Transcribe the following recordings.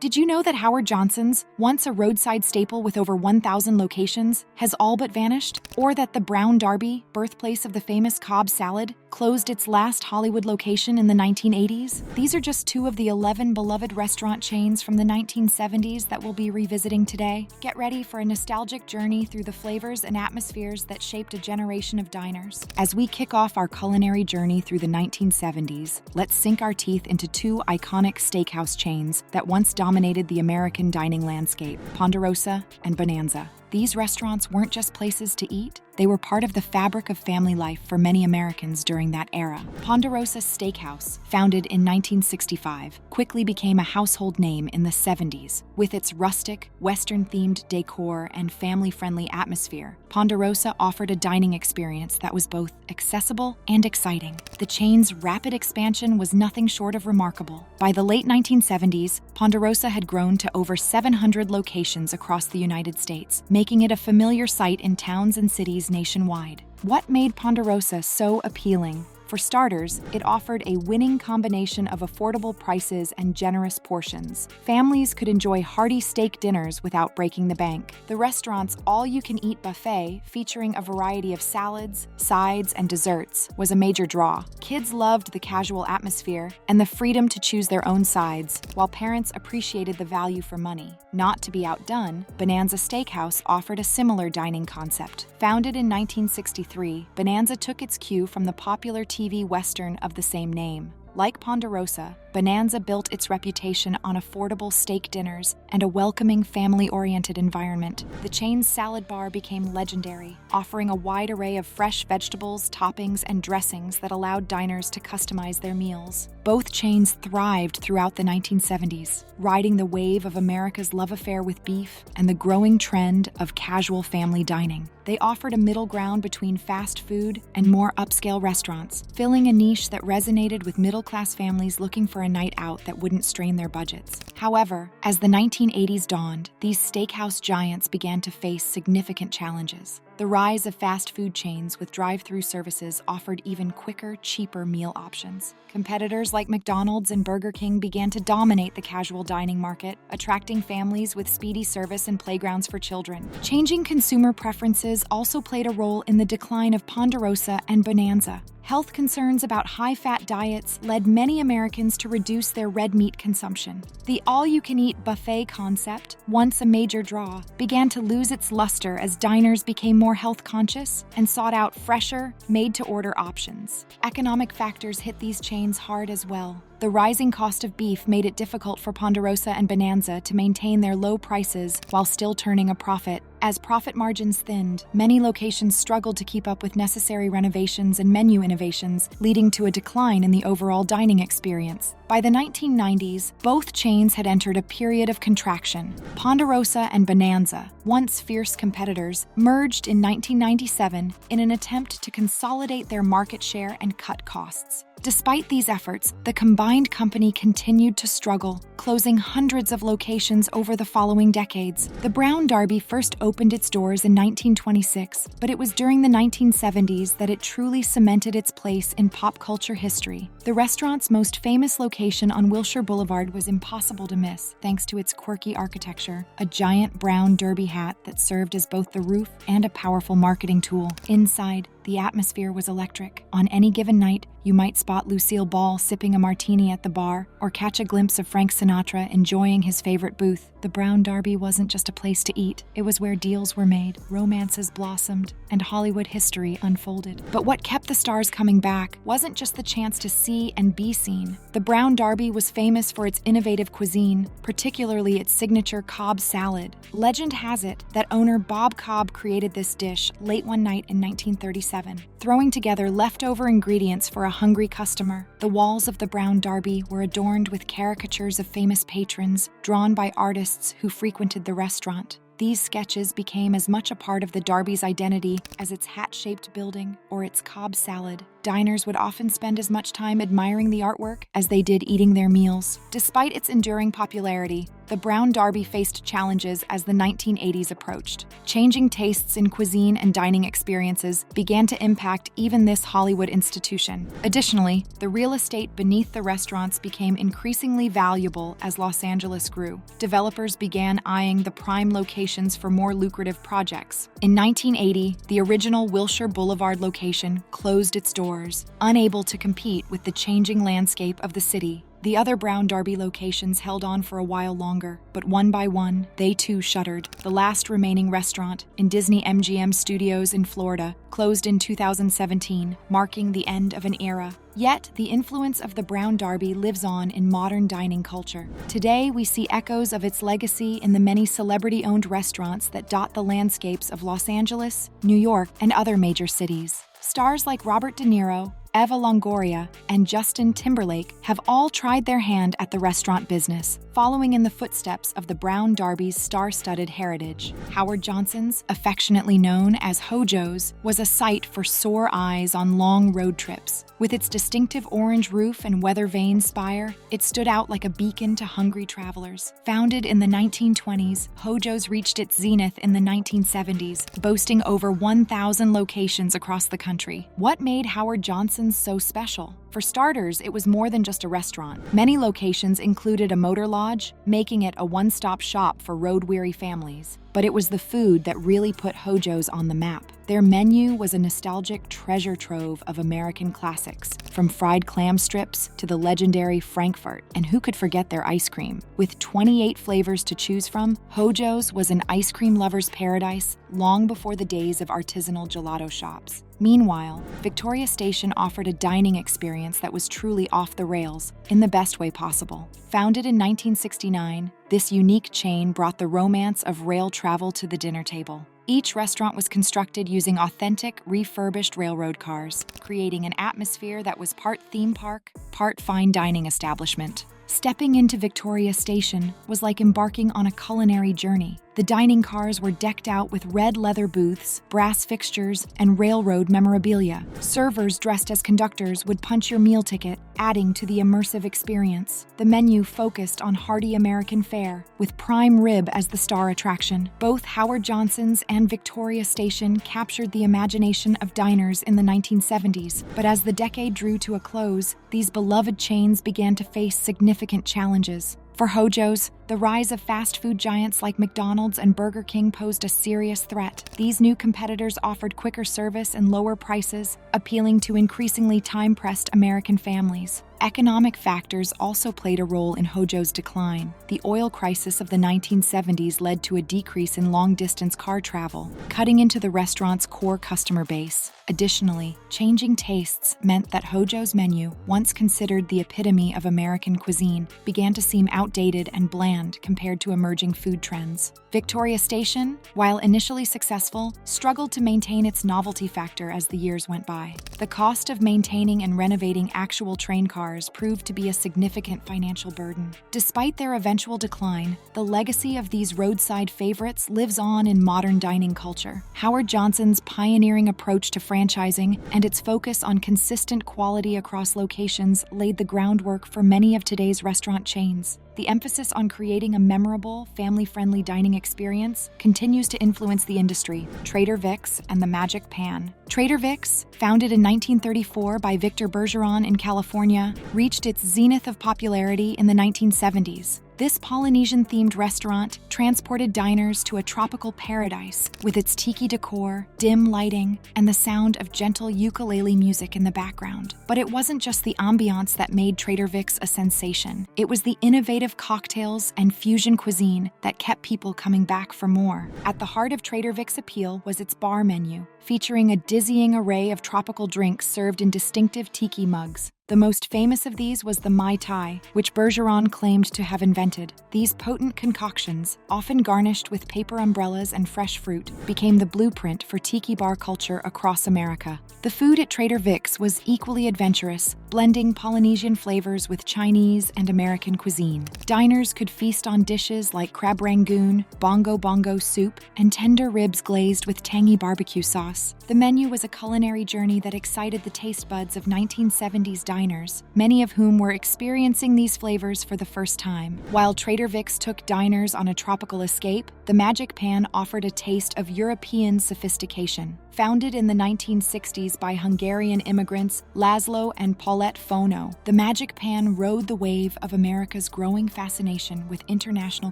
Did you know that Howard Johnson's, once a roadside staple with over 1,000 locations, has all but vanished? Or that the Brown Derby, birthplace of the famous Cobb salad, closed its last Hollywood location in the 1980s? These are just two of the 11 beloved restaurant chains from the 1970s that we'll be revisiting today. Get ready for a nostalgic journey through the flavors and atmospheres that shaped a generation of diners. As we kick off our culinary journey through the 1970s, let's sink our teeth into two iconic steakhouse chains that once dominated the American dining landscape, Ponderosa and Bonanza. These restaurants weren't just places to eat, they were part of the fabric of family life for many Americans during that era. Ponderosa Steakhouse, founded in 1965, quickly became a household name in the 70s. With its rustic, Western-themed decor and family-friendly atmosphere, Ponderosa offered a dining experience that was both accessible and exciting. The chain's rapid expansion was nothing short of remarkable. By the late 1970s, Ponderosa had grown to over 700 locations across the United States, making it a familiar sight in towns and cities nationwide. What made Ponderosa so appealing? For starters, it offered a winning combination of affordable prices and generous portions. Families could enjoy hearty steak dinners without breaking the bank. The restaurant's all-you-can-eat buffet, featuring a variety of salads, sides, and desserts, was a major draw. Kids loved the casual atmosphere and the freedom to choose their own sides, while parents appreciated the value for money. Not to be outdone, Bonanza Steakhouse offered a similar dining concept. Founded in 1963, Bonanza took its cue from the popular TV Western of the same name. Like Ponderosa, Bonanza built its reputation on affordable steak dinners and a welcoming, family-oriented environment. The chain's salad bar became legendary, offering a wide array of fresh vegetables, toppings, and dressings that allowed diners to customize their meals. Both chains thrived throughout the 1970s, riding the wave of America's love affair with beef and the growing trend of casual family dining. They offered a middle ground between fast food and more upscale restaurants, filling a niche that resonated with middle-class families looking for a night out that wouldn't strain their budgets. However, as the 1980s dawned, these steakhouse giants began to face significant challenges. The rise of fast food chains with drive-through services offered even quicker, cheaper meal options. Competitors like McDonald's and Burger King began to dominate the casual dining market, attracting families with speedy service and playgrounds for children. Changing consumer preferences also played a role in the decline of Ponderosa and Bonanza. Health concerns about high-fat diets led many Americans to reduce their red meat consumption. The all-you-can-eat buffet concept, once a major draw, began to lose its luster as diners became more health-conscious and sought out fresher, made-to-order options. Economic factors hit these chains hard as well. The rising cost of beef made it difficult for Ponderosa and Bonanza to maintain their low prices while still turning a profit. As profit margins thinned, many locations struggled to keep up with necessary renovations and menu innovations, leading to a decline in the overall dining experience. By the 1990s, both chains had entered a period of contraction. Ponderosa and Bonanza, once fierce competitors, merged in 1997 in an attempt to consolidate their market share and cut costs. Despite these efforts, the combined company continued to struggle, closing hundreds of locations over the following decades. The Brown Derby first opened its doors in 1926, but it was during the 1970s that it truly cemented its place in pop culture history. The restaurant's most famous location on Wilshire Boulevard was impossible to miss, thanks to its quirky architecture, a giant brown derby hat that served as both the roof and a powerful marketing tool. Inside, the atmosphere was electric. On any given night, you might spot Lucille Ball sipping a martini at the bar or catch a glimpse of Frank Sinatra enjoying his favorite booth. The Brown Derby wasn't just a place to eat. It was where deals were made, romances blossomed, and Hollywood history unfolded. But what kept the stars coming back wasn't just the chance to see and be seen. The Brown Derby was famous for its innovative cuisine, particularly its signature Cobb salad. Legend has it that owner Bob Cobb created this dish late one night in 1937, throwing together leftover ingredients for a hungry customer. The walls of the Brown Derby were adorned with caricatures of famous patrons, drawn by artists who frequented the restaurant. These sketches became as much a part of the Derby's identity as its hat-shaped building or its Cobb salad. diners would often spend as much time admiring the artwork as they did eating their meals. Despite its enduring popularity, the Brown Derby faced challenges as the 1980s approached. Changing tastes in cuisine and dining experiences began to impact even this Hollywood institution. Additionally, the real estate beneath the restaurants became increasingly valuable as Los Angeles grew. Developers began eyeing the prime locations for more lucrative projects. In 1980, the original Wilshire Boulevard location closed its doors, unable to compete with the changing landscape of the city. The other Brown Derby locations held on for a while longer, but one by one, they too shuttered. The last remaining restaurant, in Disney MGM Studios in Florida, closed in 2017, marking the end of an era. Yet, the influence of the Brown Derby lives on in modern dining culture. Today, we see echoes of its legacy in the many celebrity-owned restaurants that dot the landscapes of Los Angeles, New York, and other major cities. Stars like Robert De Niro, Eva Longoria, and Justin Timberlake have all tried their hand at the restaurant business, following in the footsteps of the Brown Derby's star-studded heritage. Howard Johnson's, affectionately known as Hojo's, was a sight for sore eyes on long road trips. With its distinctive orange roof and weather-vane spire, it stood out like a beacon to hungry travelers. Founded in the 1920s, Hojo's reached its zenith in the 1970s, boasting over 1,000 locations across the country. What made Howard Johnson's so special? For starters, it was more than just a restaurant. Many locations included a motor lodge, making it a one-stop shop for road-weary families. But it was the food that really put Hojo's on the map. Their menu was a nostalgic treasure trove of American classics, from fried clam strips to the legendary Frankfurt, and who could forget their ice cream? With 28 flavors to choose from, Hojo's was an ice cream lover's paradise long before the days of artisanal gelato shops. Meanwhile, Victoria Station offered a dining experience that was truly off the rails, in the best way possible. Founded in 1969, this unique chain brought the romance of rail travel to the dinner table. Each restaurant was constructed using authentic, refurbished railroad cars, creating an atmosphere that was part theme park, part fine dining establishment. Stepping into Victoria Station was like embarking on a culinary journey. The dining cars were decked out with red leather booths, brass fixtures, and railroad memorabilia. Servers dressed as conductors would punch your meal ticket, adding to the immersive experience. The menu focused on hearty American fare, with prime rib as the star attraction. Both Howard Johnson's and Victoria Station captured the imagination of diners in the 1970s, but as the decade drew to a close, these beloved chains began to face significant challenges. For Hojo's, the rise of fast food giants like McDonald's and Burger King posed a serious threat. These new competitors offered quicker service and lower prices, appealing to increasingly time-pressed American families. Economic factors also played a role in Hojo's decline. The oil crisis of the 1970s led to a decrease in long-distance car travel, cutting into the restaurant's core customer base. Additionally, changing tastes meant that Hojo's menu, once considered the epitome of American cuisine, began to seem outdated and bland compared to emerging food trends. Victoria Station, while initially successful, struggled to maintain its novelty factor as the years went by. The cost of maintaining and renovating actual train cars proved to be a significant financial burden. Despite their eventual decline, the legacy of these roadside favorites lives on in modern dining culture. Howard Johnson's pioneering approach to franchising and its focus on consistent quality across locations laid the groundwork for many of today's restaurant chains. The emphasis on creating a memorable, family-friendly dining experience continues to influence the industry. Trader Vic's and the Magic Pan. Trader Vic's, founded in 1934 by Victor Bergeron in California, reached its zenith of popularity in the 1970s. This Polynesian-themed restaurant transported diners to a tropical paradise with its tiki decor, dim lighting, and the sound of gentle ukulele music in the background. But it wasn't just the ambiance that made Trader Vic's a sensation. It was the innovative cocktails and fusion cuisine that kept people coming back for more. At the heart of Trader Vic's appeal was its bar menu, featuring a dizzying array of tropical drinks served in distinctive tiki mugs. The most famous of these was the Mai Tai, which Bergeron claimed to have invented. These potent concoctions, often garnished with paper umbrellas and fresh fruit, became the blueprint for tiki bar culture across America. The food at Trader Vic's was equally adventurous, blending Polynesian flavors with Chinese and American cuisine. Diners could feast on dishes like crab rangoon, bongo bongo soup, and tender ribs glazed with tangy barbecue sauce. The menu was a culinary journey that excited the taste buds of 1970s diners, many of whom were experiencing these flavors for the first time. While Trader Vic's took diners on a tropical escape, the Magic Pan offered a taste of European sophistication. Founded in the 1960s by Hungarian immigrants Laszlo and Paulette Fono, the Magic Pan rode the wave of America's growing fascination with international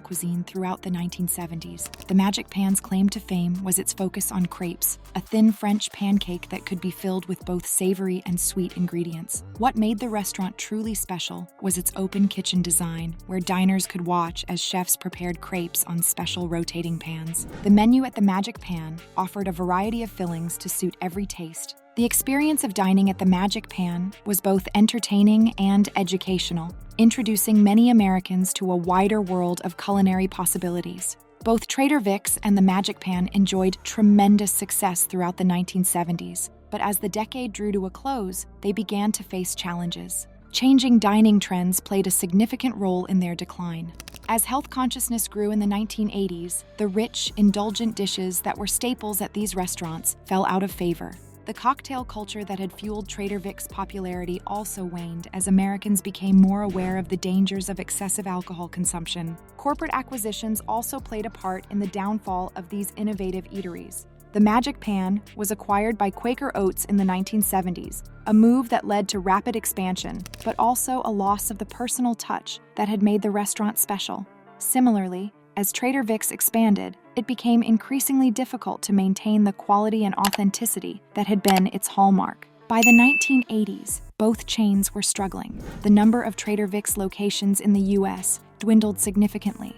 cuisine throughout the 1970s. The Magic Pan's claim to fame was its focus on crepes, a thin French pancake that could be filled with both savory and sweet ingredients. What made the restaurant truly special was its open kitchen design, where diners could watch as chefs prepared crepes on special rotating pans. The menu at the Magic Pan offered a variety of fillings to suit every taste. The experience of dining at the Magic Pan was both entertaining and educational, introducing many Americans to a wider world of culinary possibilities. Both Trader Vic's and the Magic Pan enjoyed tremendous success throughout the 1970s, but as the decade drew to a close, they began to face challenges. Changing dining trends played a significant role in their decline. As health consciousness grew in the 1980s, the rich, indulgent dishes that were staples at these restaurants fell out of favor. The cocktail culture that had fueled Trader Vic's popularity also waned as Americans became more aware of the dangers of excessive alcohol consumption. Corporate acquisitions also played a part in the downfall of these innovative eateries. The Magic Pan was acquired by Quaker Oats in the 1970s, a move that led to rapid expansion, but also a loss of the personal touch that had made the restaurant special. Similarly, as Trader Vic's expanded, it became increasingly difficult to maintain the quality and authenticity that had been its hallmark. By the 1980s, both chains were struggling. The number of Trader Vic's locations in the U.S. dwindled significantly,